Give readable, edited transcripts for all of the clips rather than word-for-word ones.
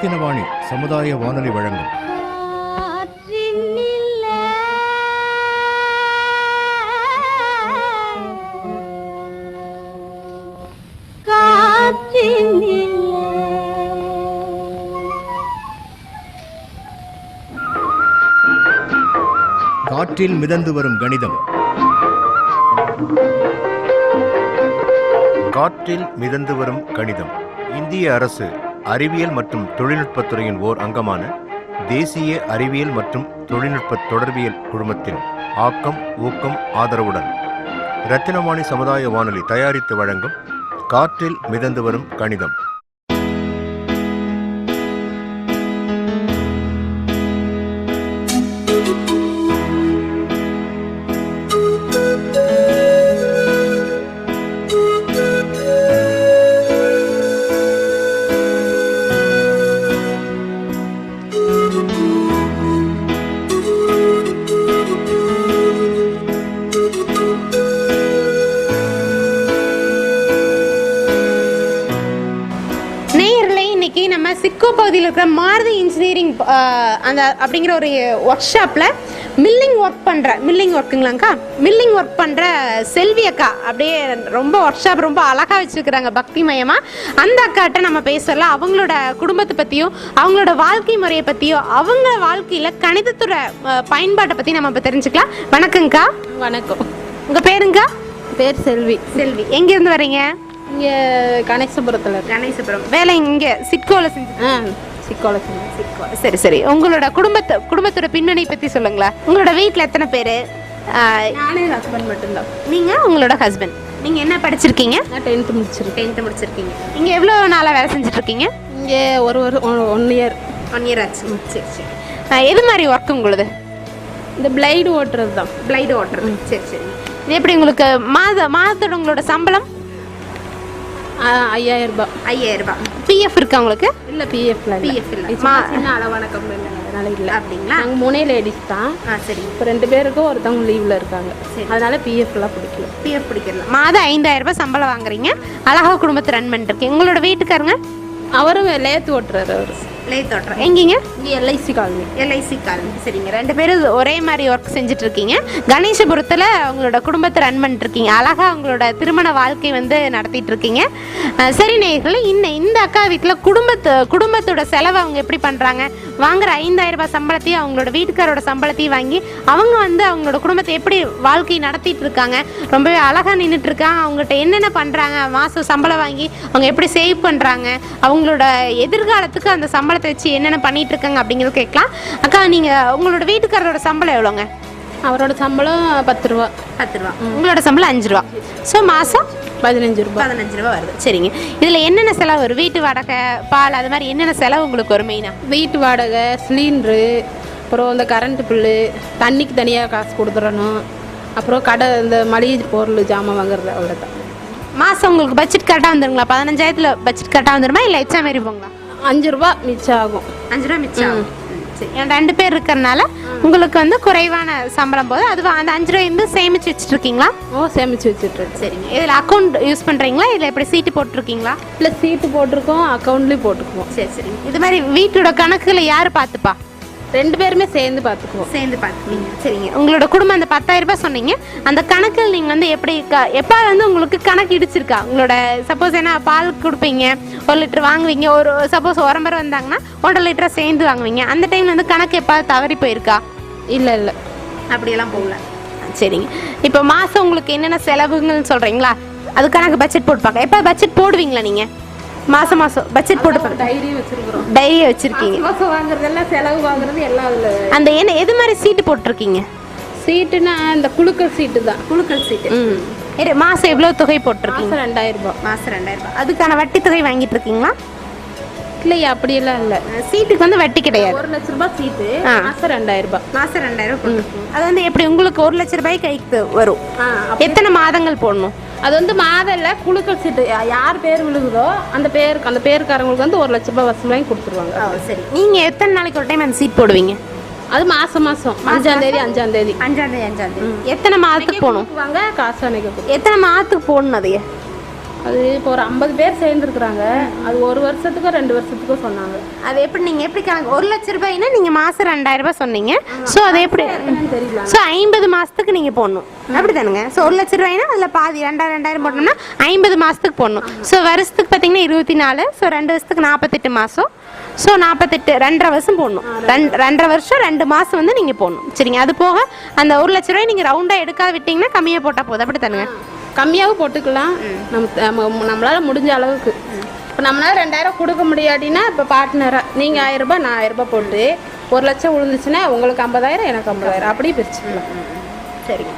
ரத்தினவாணி சமுதாய வானொலி வழங்கும் காற்றில் மிதந்து வரும் கணிதம். காற்றில் மிதந்து வரும் கணிதம் இந்திய அரசு அறிவியல் மற்றும் தொழில்நுட்பத்துறையின் ஓர் அங்கமான தேசிய அறிவியல் மற்றும் தொழில்நுட்ப தொடர்பியல் குழுமத்தின் ஆக்கம் ஊக்கம் ஆதரவுடன் ரத்தினவாணி சமுதாய வானொலி தயாரித்து வழங்கும் காற்றில் மிதந்து வரும் கணிதம். சிக்கோ பகுதியில் இருக்கிற மாருதி இன்ஜினியரிங் அந்த அப்படிங்கிற ஒரு ஒர்க் ஷாப்பில் மில்லிங் ஒர்க் பண்ணுற செல்வி அக்கா அப்படியே ரொம்ப ஒர்க் ஷாப் ரொம்ப அழகாக வச்சுருக்குறாங்க பக்திமயமாக. அந்த அக்காட்ட நம்ம பேசலாம். அவங்களோட குடும்பத்தை பற்றியும் அவங்களோட வாழ்க்கை முறையை பற்றியும் அவங்க வாழ்க்கையில் கணிதத்தோட பயன்பாட்டை பற்றி நம்ம இப்போ தெரிஞ்சுக்கலாம். வணக்கங்க்கா. வணக்கம். உங்கள் பேருங்கக்கா? பேர் செல்வி. செல்வி, எங்கேருந்து வரீங்க? இங்கே கணேசபுரத்தில். கணேசபுரம். வேலை இங்கே சிட்கோவில் செஞ்சு? சிட்கோ. சரி சரி. உங்களோட குடும்பத்தோட பின்னணி பற்றி சொல்லுங்களேன். உங்களோட வீட்டில் எத்தனை பேர்? நானே ஹஸ்பண்ட் மட்டும்தான். நீங்கள் உங்களோட ஹஸ்பண்ட். நீங்கள் என்ன படிச்சிருக்கீங்க? நான் 10th முடிச்சிருக்கீங்க. இங்கே எவ்வளோ நாளாக வேலை செஞ்சுட்ருக்கீங்க? இங்கே ஒன் இயர் ஆச்சு. சரி சரி. எது மாதிரி ஒர்க் உங்களுது? இந்த பிளைடு ஓட்டுறது தான். பிளைடு ஓட்டுறது. சரி சரி. இது எப்படி உங்களுக்கு மாதத்தோட உங்களோட சம்பளம்? 5000 ரூபாய். 5000 ரூபாய். பிஎஃப் இருக்கா உங்களுக்கு? இல்லை, பிஎஃப் இல்லை. சின்ன அளவான கம்பெனி அதனால இல்லை. அப்படிங்களா? நாங்கள் 3 லேடிஸ் தான். சரி. இப்போ 2 பேருக்கும் ஒருத்தவங்க லீவில் இருக்காங்க. அதனால பிஎஃப்லாம் பிடிக்கல. மாதம் 5000 ரூபாய் சம்பளம் வாங்குறீங்க. அழகாக குடும்பத்தை ரன் பண்ணிட்டு உங்களோட வீட்டுக்காரங்க? அவரும் லேத்து ஓட்டுறாரு. அவர் லேத்து ஓட்டுறாரு. எங்கீங்க? இங்கே எல்ஐசி காலனி. சரிங்க. 2 பேரும் ஒரே மாதிரி ஒர்க் செஞ்சுட்டு இருக்கீங்க. கணேசபுரத்தில் அவங்களோட குடும்பத்தை ரன் பண்ணிட்டு இருக்கீங்க. அழகாக அவங்களோட திருமண வாழ்க்கை நடத்திட்டு இருக்கீங்க. சரி நேயர்களே, இந்த அக்கா வீட்டில் குடும்பத்தோட செலவை அவங்க எப்படி பண்ணுறாங்க? வாங்குற 5000 ரூபாய் சம்பளத்தையும் அவங்களோட வீட்டுக்காரோட சம்பளத்தையும் வாங்கி அவங்க அவங்களோட குடும்பத்தை எப்படி வாழ்க்கை நடத்திட்டு இருக்காங்க? ரொம்பவே அழகாக நின்றுட்டு இருக்காங்க. அவங்ககிட்ட என்னென்ன பண்ணுறாங்க? மாதம் சம்பளம் வாங்கி அவங்க எப்படி சேவ் பண்ணுறாங்க? அவங்களோட எதிர்காலத்துக்கு அந்த சம்பளத்தை வச்சு என்னென்ன பண்ணிட்டு இருக்காங்க அப்படிங்கிறது கேட்கலாம். அக்கா, நீங்கள் உங்களோட வீட்டுக்காரரோட சம்பளம் எவ்வளோங்க? அவரோட சம்பளம் 10 ரூபா. உங்களோட சம்பளம் 5 ரூபா. ஸோ மாதம் 15 ரூபா வருது. சரிங்க. இதில் என்னென்ன செலவு வரும்? வீட்டு வாடகை, பால், அது மாதிரி என்னென்ன செலவு உங்களுக்கு வரும்? மெயினாக வீட்டு வாடகை, சிலிண்ட்ரு, அப்புறம் இந்த கரண்ட்டு பில்லு, தண்ணிக்கு தனியாக காசு கொடுத்துடணும், அப்புறம் கடை இந்த மளிகை பொருள் ஜாமான் வாங்குறது, அவ்வளோதான். மாதம் உங்களுக்கு பட்ஜெட் கரெக்டாக வந்துடுங்களா? 15000 பட்ஜெட் கரெக்டாக வந்துடுமா இல்லை எச்சா மாரி போங்களா? 5 ரூபா மிச்சம் ஆகும். 5 ரூபா மிச்சம் ஆகும். சரி. 2 பேர் இருக்கிறனால உங்களுக்கு குறைவான சம்பளம் போது அது அந்த 5 ரூபாய் சேமிச்சு வச்சுட்டு இருக்கீங்களா? சேமிச்சு வச்சுட்டு. சரிங்க. இதில் அக்கௌண்ட் யூஸ் பண்ணுறீங்களா? இல்லை எப்படி சீட்டு போட்டிருக்கீங்களா? இல்லை, சீட்டு போட்டிருக்கோம், அக்கௌண்ட்லேயும் போட்டுக்குவோம். சரி சரி. இது மாதிரி வீட்டோட கணக்குகளை யார் பார்த்துப்பா? 2 பேருமே சேர்ந்து பார்த்துக்குவோம். சரிங்க. உங்களோட குடும்பம் அந்த 10000 ரூபாய் சொன்னீங்க. அந்த கணக்கில் நீங்கள் எப்படி எப்போ உங்களுக்கு கணக்கு இடிச்சிருக்கா? உங்களோட சப்போஸ் என்ன பால் கொடுப்பீங்க, 1 லிட்டர் வாங்குவீங்க, ஒரு சப்போஸ் உரம்பரை வந்தாங்கன்னா 1.5 லிட்டர் சேர்ந்து வாங்குவீங்க. அந்த டைமில் கணக்கு எப்போ தவறி போயிருக்கா? இல்லை, அப்படியெல்லாம் போகல. சரிங்க. இப்போ மாதம் உங்களுக்கு என்னென்ன செலவுங்கள்னு சொல்கிறீங்களா? அது கணக்கு பட்ஜெட் போட்டுப்பாங்க. எப்போ பட்ஜெட் போடுவீங்களா நீங்கள்? மாதம் பட்ஜெட் போட்டு டைரியை வச்சுருக்கீங்க. வாங்குறதெல்லாம் செலவு வாங்குறது எல்லாம் அதில். அந்த எது மாதிரி சீட்டு போட்டிருக்கீங்க? சீட்டுனா இந்த குழுக்கள் சீட்டு தான். குழுக்கள் சீட்டு. மாதம் எவ்வளோ தொகை போட்டிருக்கீங்க? 2000 ரூபாய். மாதம் 2000 ரூபாய். அதுக்கான வட்டி தொகை வாங்கிட்டு இருக்கீங்களா? இல்லையா, அப்படியெல்லாம் இல்லை. சீட்டுக்கு வட்டி கிடையாது. 1 லட்ச ரூபாய் சீட்டு. மாதம் 2000 ரூபாய். மாதம் 2000 ரூபாய். அது எப்படி உங்களுக்கு 1 லட்ச ரூபாய் கைக்கு வரும்? எத்தனை மாதங்கள் போடணும்? அது மாதம் இல்லை, குழுக்கள் சீட்டு. யார் பேர் விழுகுதோ அந்த பேருக்காரங்களுக்கு 1 லட்ச ரூபாய் வசூல் வாங்கி கொடுத்துருவாங்க. சரி. நீங்கள் எத்தனை நாளைக்கு ஒரு டைம் அந்த சீட் போடுவீங்க? அது மாதம் 5ஆம் தேதி. எத்தனை மாதத்துக்கு போகணும்? காசு அணைக்க. எத்தனை மாதத்துக்கு போடணும்? அதையே அது இப்போ ஒரு 50 பேர் சேர்ந்துருக்குறாங்க. அது 1 வருஷத்துக்கோ 2 வருஷத்துக்கோ சொன்னாங்க. அது எப்படி நீங்கள் எப்படி கணக்கு 1 லட்ச ரூபாய்னா நீங்கள் மாதம் 2000 ரூபாய் சொன்னீங்க. ஸோ அது எப்படி தெரியல. ஸோ 50 மாதத்துக்கு நீங்கள் போடணும் அப்படி தானுங்க. ஸோ 1 லட்ச ரூபாய்னா அதில் பாதி 2000 போட்டோம்னா 50 மாதத்துக்கு போடணும். ஸோ வருஷத்துக்கு பார்த்தீங்கன்னா 24. ஸோ 2 வருஷத்துக்கு 48 மாதம். ஸோ 48 2.5 வருஷம் போடணும். 2.5 வருஷம் 2 மாதம் வந்து நீங்கள் போடணும். சரிங்க. அது போக அந்த 1 லட்ச ரூபாய் நீங்கள் ரவுண்டாக எடுக்காத விட்டிங்கன்னா கம்மியாக போட்டால் போதும் அப்படி தானுங்க. கம்மியாகவும் போட்டுக்கலாம். நம்மளால் முடிஞ்ச அளவுக்கு. இப்போ நம்மளால் 2000 கொடுக்க முடியாட்டினா இப்போ பார்ட்னராக நீங்கள் 1000 ரூபாய் நான் 1000 ரூபாய் போட்டு 1 லட்சம் விழுந்துச்சுன்னா உங்களுக்கு 50,000 எனக்கு 50,000 அப்படியே பிரிச்சுக்கலாம். சரிங்க.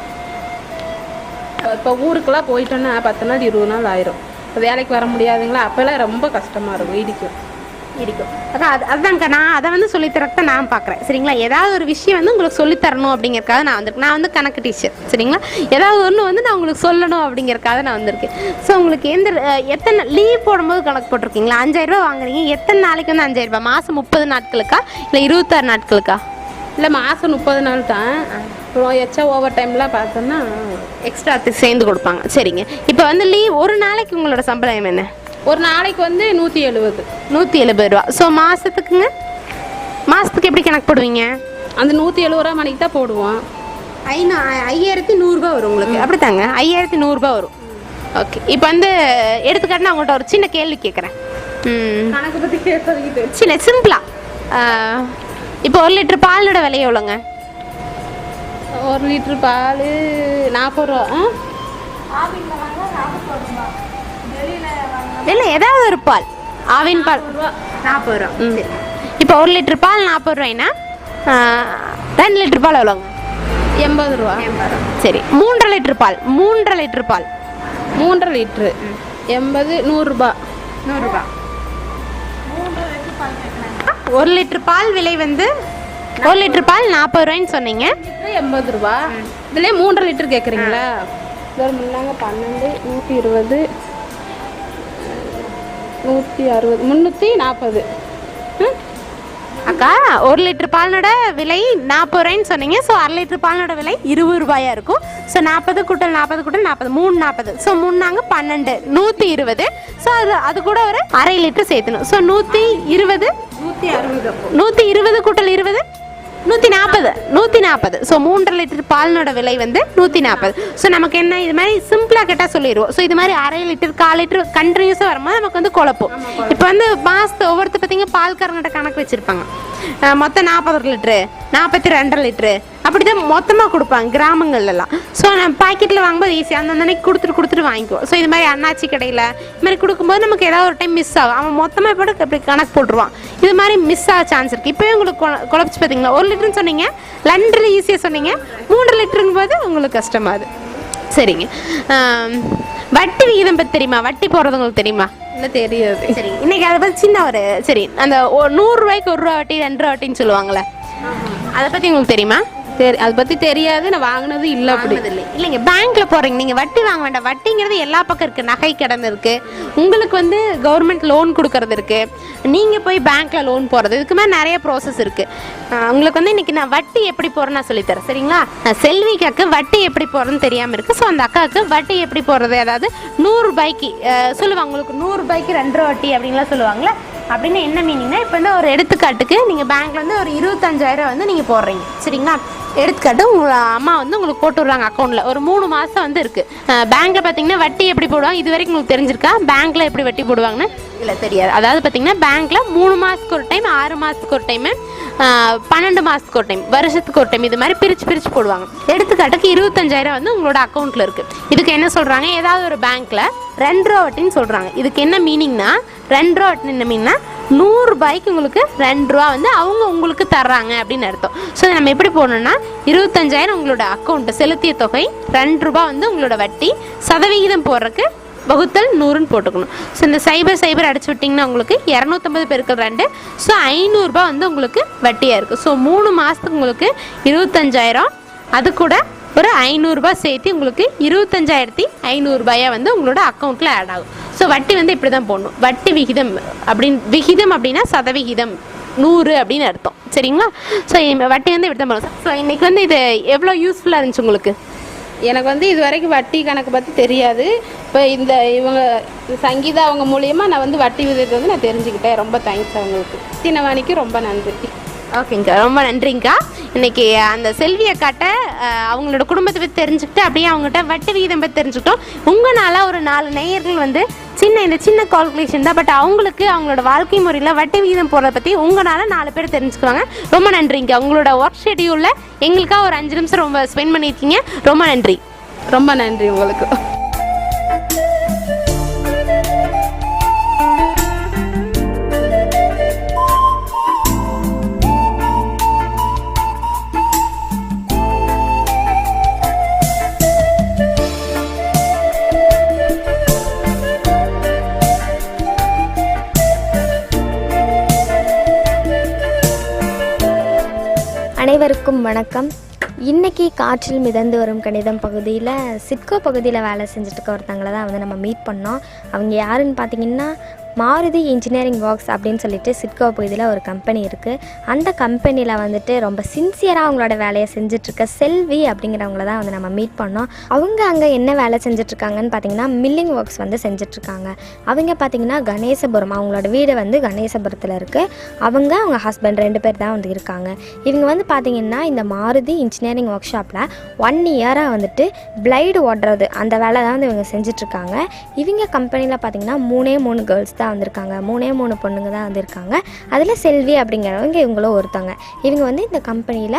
இப்போ ஊருக்கெல்லாம் போயிட்டோன்னா 10 நாள் 20 நாள் ஆயிரும். இப்போ வேலைக்கு வர முடியாதுங்களா, அப்போல்லாம் ரொம்ப கஷ்டமாக இருக்கும். இடிக்கும். அக்கா அதுதான்க்கா நான் அதை வந்து சொல்லித்தரக்க நான் பார்க்குறேன். சரிங்களா. ஏதாவது ஒரு விஷயம் வந்து உங்களுக்கு சொல்லித்தரணும் அப்படிங்கிறக்காக நான் வந்திருக்கேன். நான் வந்து கணக்கு டீச்சர். சரிங்களா. ஏதாவது ஒன்று வந்து நான் உங்களுக்கு சொல்லணும் அப்படிங்கிறக்காக நான் வந்திருக்கேன். ஸோ உங்களுக்கு எத்தனை லீவ் போடும்போது கணக்கு போட்டிருக்கீங்களா? 5000 ரூபா வாங்குறீங்க. எத்தனை நாளைக்கு வந்து 5000 ரூபாய்? மாதம் 30 நாட்களுக்கா இல்லை 26 நாட்களுக்கா? இல்லை மாதம் 30 நாள் தான். அப்புறம் எச்சா ஓவர் டைம்லாம் பார்த்தோன்னா எக்ஸ்ட்ரா சேர்ந்து கொடுப்பாங்க. சரிங்க. இப்போ வந்து லீவ் ஒரு நாளைக்கு உங்களோட சம்பளம் என்ன? ஒரு நாளைக்கு வந்து 170 ரூபா. ஸோ மாதத்துக்குங்க? மாதத்துக்கு எப்படி கணக்கு போடுவீங்க? அந்த 170 ரூபா மணிக்கு தான் போடுவோம். 5100 ரூபா வரும் உங்களுக்கு. அப்படி தாங்க 5100 ரூபா வரும். ஓகே. இப்போ வந்து எடுத்துக்காட்டுனா அவங்கள்ட்ட ஒரு சின்ன கேள்வி கேட்குறேன். கணக்கு பற்றி கேட்கறதுக்கு சின்ன சிம்பிளா இப்போ 1 லிட்டர் பாலோட விலை எவ்வளோங்க? 1 லிட்டர் பால் 40 ரூபா. இல்லை ஏதாவது ஒரு பால் ஆவின் பால் 40 ரூபா. இப்போ 1 லிட்டர் பால் 40 ரூபாய்னா 2 லிட்டர் பால் எவ்வளோங்க? 80 ரூபா. சரி. 3.5 லிட்டர் பால் 3.5 லிட்டர் பால் 3.5 லிட்டரு 80 100 ரூபா. 100 ரூபா. 1 லிட்டர் பால் விலை வந்து 1 லிட்டர் பால் 40 ரூபாய்ன்னு சொன்னீங்க. 80 ரூபா. இதுலேயே 3.5 லிட்டர் கேட்குறீங்களா? இதில் முன்னாங்க 12 120 160 340. அக்கா 1 லிட்டர் பாலோட விலை 40 ரூபாய்ன்னு சொன்னீங்க. ஸோ 1/2 லிட்டர் பாலோட விலை 20 ரூபாயா இருக்கும். ஸோ 40 கூட்டல் 40 கூட்டல் 40 340. ஸோ 3 நாங்க 12 120. ஸோ அது கூட ஒரு 1/2 லிட்டர் சேர்த்தணும். ஸோ 120 120 கூட்டல் 20 140. ஸோ 3.5 லிட்டர் பாலினோட விலை வந்து 140. ஸோ நமக்கு என்ன இது மாதிரி சிம்பிளாக கேட்டால் சொல்லிடுவோம். ஸோ இது மாதிரி 1/2 லிட்டர் 1/4 லிட்டர் கண்டினியூஸாக வரும்போது நமக்கு வந்து குழப்பம். இப்போ வந்து மாதத்து ஒவ்வொருத்தர் பார்த்தீங்க பால்காரங்கிட்ட கணக்கு வச்சுருப்பாங்க. மொத்தம் 40 லிட்ரு 42 லிட்ரு அப்படி தான் மொத்தமாக கொடுப்பாங்க கிராமங்கள்லாம். ஸோ நம்ம பாக்கெட்டில் வாங்கும்போது ஈஸியாக அந்த அன்னைக்கு கொடுத்துட்டு வாங்கிக்குவோம். ஸோ இது மாதிரி அண்ணாச்சி கடையில் இது மாதிரி கொடுக்கும்போது நமக்கு ஏதாவது ஒரு டைம் மிஸ் ஆகும். அவன் மொத்தமாக போட்டு அப்படி கணக்கு போட்டுருவான். இது மாதிரி மிஸ் ஆக சான்ஸ் இருக்குது. இப்போயே உங்களுக்கு குழப்பிச்சு பார்த்தீங்களா? 1 லிட்டருன்னு சொன்னீங்க, 2 ஈஸியாக சொன்னீங்க, 3 லிட்டருங்கும் போது உங்களுக்கு கஷ்டமாகுது. சரிங்க. வட்டி விகிதம் பற்றி தெரியுமா? வட்டி போடுறது உங்களுக்கு தெரியுமா? இல்லை தெரியாது. சரி. இன்னைக்கு அதை பற்றி சின்ன ஒரு சரி அந்த 100 ரூபாய்க்கு 1 ரூபா வட்டி 2 ரூபா வட்டின்னு சொல்லுவாங்களே, அதை பற்றி உங்களுக்கு தெரியுமா? அதை பற்றி தெரியாது. நான் வாங்கினது இல்லை. அப்படி இல்லைங்க. பேங்க்ல போறீங்க, நீங்க வட்டி வாங்க வேண்டாம். வட்டிங்கிறது எல்லா பக்கம் இருக்கு. நகை கடன் இருக்கு, உங்களுக்கு வந்து கவர்மெண்ட் லோன் கொடுக்கறது இருக்கு, நீங்க போய் பேங்க்ல லோன் போறது, இதுக்கு மேலே நிறைய ப்ராசஸ் இருக்கு. உங்களுக்கு வந்து இன்னைக்கு நான் வட்டி எப்படி போறேன்னு நான் சொல்லித்தரேன். சரிங்களா? செல்விக்காக்கு வட்டி எப்படி போறதுன்னு தெரியாம இருக்கு. ஸோ அந்த அக்காவுக்கு வட்டி எப்படி போறது, அதாவது 100 ரூபாய்க்கு சொல்லுவாங்க. உங்களுக்கு 100 ரூபாய்க்கு 2 ரூபா வட்டி அப்படின்லாம் சொல்லுவாங்களே. அப்படின்னு என்ன மீனிங்னா, இப்போ வந்து ஒரு எடுத்துக்காட்டுக்கு நீங்கள் பேங்க்ல வந்து ஒரு 25,000 வந்து நீங்கள் போடுறீங்க. சரிங்களா? எடுத்துக்காட்டு உங்களை அம்மா வந்து உங்களுக்கு போட்டு விடுறாங்க அக்கௌண்ட்டில். ஒரு 3 மாதம் வந்து இருக்குது. பேங்க்கில் பார்த்தீங்கன்னா வட்டி எப்படி போடுவாங்க இது வரைக்கும் உங்களுக்கு தெரிஞ்சிருக்கா? பேங்க்கில் எப்படி வட்டி போடுவாங்கன்னு இல்லை தெரியாது. அதாவது பார்த்தீங்கன்னா பேங்க்கில் 3 மாதத்துக்கு ஒரு டைம், 6 மாதத்துக்கு ஒரு டைமு, 12 மாதத்துக்கு ஒரு டைம், வருஷத்துக்கு ஒரு டைம், இது மாதிரி பிரித்து போடுவாங்க. எடுத்துக்காட்டுக்கு 25,000 வந்து உங்களோட அக்கௌண்ட்டில் இருக்குது. இதுக்கு என்ன சொல்கிறாங்க? ஏதாவது ஒரு பேங்க்கில் 2 ரூபா வட்டின்னு சொல்கிறாங்க. இதுக்கு என்ன மீனிங்னா, 2 ரூபா வட்டின்னு என்ன மீனிங்னா 100 ரூபாய்க்கு உங்களுக்கு 2 ரூபா வந்து அவங்க உங்களுக்கு தர்றாங்க அப்படின்னு அர்த்தம். ஸோ நம்ம எப்படி போடணும்னா, 25,000 உங்களோட அக்கௌண்ட்டு செலுத்திய தொகை, 2 ரூபா வந்து உங்களோட வட்டி, சதவிகிதம் போடுறதுக்கு வகுத்தல் 100ன்னு போட்டுக்கணும். ஸோ இந்த 0 அடிச்சு விட்டிங்கன்னா உங்களுக்கு 250 பெருக்கல் 2. ஸோ 500 ரூபா வந்து உங்களுக்கு வட்டியாக இருக்குது. ஸோ 3 மாதத்துக்கு உங்களுக்கு 25,000, அது கூட ஒரு 500 ரூபாய் சேர்த்து உங்களுக்கு 25,500 ரூபாயா வந்து உங்களோட அக்கௌண்ட்டில் ஆட் ஆகும். ஸோ வட்டி வந்து இப்படி தான் போடணும். வட்டி விகிதம் விகிதம் அப்படின்னா சதவிகிதம் 100 அப்படின்னு அர்த்தம். சரிங்களா? ஸோ வட்டி வந்து இப்படி தான் போடணும். ஸோ இன்றைக்கி வந்து இது எவ்வளோ யூஸ்ஃபுல்லாக இருந்துச்சு உங்களுக்கு? எனக்கு வந்து இது வரைக்கும் வட்டி கணக்கு பற்றி தெரியாது. இப்போ இவங்க சங்கீதா அவங்க மூலியமாக நான் வந்து வட்டி விதத்தை வந்து நான் தெரிஞ்சுக்கிட்டேன். ரொம்ப தேங்க்ஸ் அவங்களுக்கு. தினவாணிக்கு ரொம்ப நன்றி. ஓகேங்க்கா, ரொம்ப நன்றிங்க்கா. இன்றைக்கி அந்த செல்வி அக்காட்ட அவங்களோட குடும்பத்தை பற்றி தெரிஞ்சுக்கிட்டு அப்படியே அவங்ககிட்ட வட்டி விகிதம் பற்றி தெரிஞ்சுக்கிட்டோம். உங்களால் ஒரு 4 நேயர்கள் வந்து இந்த சின்ன கால்குலேஷன் தான், பட் அவங்களுக்கு அவங்களோட வாழ்க்கை முறையில் வட்டி விகிதம் போகிறத பற்றி உங்களால் 4 பேர் தெரிஞ்சுக்குவாங்க. ரொம்ப நன்றிங்க. உங்களோட ஒர்க் ஷெடியூலில் எங்களுக்காக ஒரு 5 நிமிஷம் ரொம்ப ஸ்பெண்ட் பண்ணியிருக்கீங்க. ரொம்ப நன்றி. ரொம்ப நன்றி உங்களுக்கு. அனைவருக்கும் வணக்கம். இன்றைக்கி காற்றில் மிதந்து வரும் கணிதம் பகுதியில் சிட்கோ பகுதியில் வேலை செஞ்சுட்டு இருக்க ஒருத்தங்களை தான் வந்து நம்ம மீட் பண்ணோம். அவங்க யாருன்னு பார்த்தீங்கன்னா மாருதி இன்ஜினியரிங் ஒர்க்ஸ் அப்படின்னு சொல்லிட்டு சிட்கோ பகுதியில் ஒரு கம்பெனி இருக்குது. அந்த கம்பெனியில் வந்துட்டு ரொம்ப சின்சியராக அவங்களோட வேலையை செஞ்சிட்ருக்க செல்வி அப்படிங்கிறவங்கள தான் வந்து நம்ம மீட் பண்ணோம். அவங்க அங்கே என்ன வேலை செஞ்சிட்ருக்காங்கன்னு பார்த்தீங்கன்னா மில்லிங் ஒர்க்ஸ் வந்து செஞ்சிட்ருக்காங்க. அவங்க பார்த்தீங்கன்னா கணேசபுரம், அவங்களோட வீடு வந்து கணேசபுரத்தில் இருக்குது. அவங்க ஹஸ்பண்ட் 2 பேர் தான் வந்து இருக்காங்க. இவங்க வந்து பார்த்திங்கன்னா இந்த மாருதி இன்ஜினியரிங் ஒர்க் ஷாப்பில் 1 இயராக வந்துட்டு பிளைடு ஓட்டுறது அந்த வேலை தான் வந்து இவங்க செஞ்சிட்ருக்காங்க. இவங்க கம்பெனியில் பார்த்திங்கன்னா 3 கேர்ள்ஸ் தான் வந்திருக்காங்க. 3 பொண்ணுங்க தான் வந்திருக்காங்க. அதில் செல்வி அப்படிங்கிறவங்க இவங்களும் ஒருத்தவங்க. இவங்க வந்து இந்த கம்பெனியில்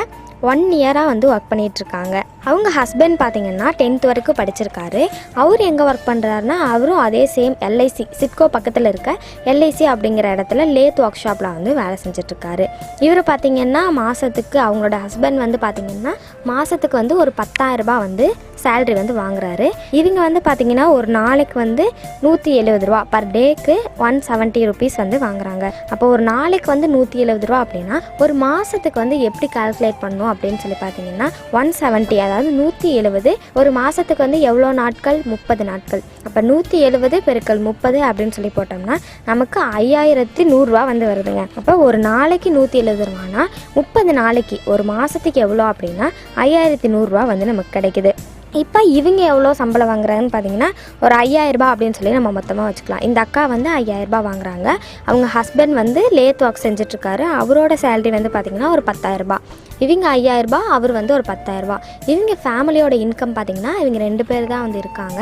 1 இயராக வந்து ஒர்க் பண்ணிகிட்ருக்காங்க. அவங்க ஹஸ்பண்ட் பார்த்திங்கன்னா 10th வரைக்கும் படிச்சிருக்காரு. அவர் எங்கே ஒர்க் பண்ணுறாருன்னா அவரும் அதே சேம் எல்ஐசி சிட்கோ பக்கத்தில் இருக்க எல்ஐசி அப்படிங்கிற இடத்துல லேத் ஒர்க் ஷாப்பில் வந்து வேலை செஞ்சிட்ருக்காரு. இவர் பார்த்திங்கன்னா மாதத்துக்கு அவங்களோட ஹஸ்பண்ட் வந்து பார்த்திங்கன்னா மாதத்துக்கு வந்து ஒரு 10,000 ரூபாய் வந்து சேல்ரி வந்து வாங்குறாரு. இவங்க வந்து பார்த்திங்கன்னா ஒரு நாளைக்கு வந்து 170 ரூபா, பர் டேக்கு 170 ருபீஸ் வந்து வாங்குறாங்க. அப்போ ஒரு நாளைக்கு வந்து 170 ரூபா அப்படின்னா ஒரு மாதத்துக்கு வந்து எப்படி கால்குலேட் பண்ணணும் அப்படின்னு சொல்லி பார்த்தீங்கன்னா 170, அதாவது 170 ஒரு மாதத்துக்கு வந்து எவ்வளோ நாட்கள்? 30 நாட்கள். அப்போ 170 பெருக்கல் 30 அப்படின்னு சொல்லி போட்டோம்னா நமக்கு 5100 ரூபா வந்து வருதுங்க. அப்போ ஒரு நாளைக்கு 170 ரூபானா 30 நாளைக்கு ஒரு மாதத்துக்கு எவ்வளோ அப்படின்னா 5100 ரூபா வந்து நமக்கு கிடைக்குது. இப்போ இவங்க எவ்வளோ சம்பளம் வாங்குறாங்கன்னு பார்த்தீங்கன்னா ஒரு 5000 ரூபாய் அப்படின்னு சொல்லி நம்ம மொத்தமாக வச்சுக்கலாம். இந்த அக்கா வந்து 5000 ரூபாய் வாங்குறாங்க. அவங்க ஹஸ்பண்ட் வந்து லேத் ஒர்க் செஞ்சிட்ருக்காரு. அவரோட சேலரி வந்து பார்த்திங்கன்னா ஒரு 10,000 ரூபாய். இவங்க 5000 ரூபாய், அவர் வந்து ஒரு 10,000 ரூபாய். இவங்க ஃபேமிலியோட இன்கம் பார்த்திங்கன்னா இவங்க 2 பேர் தான் வந்து இருக்காங்க.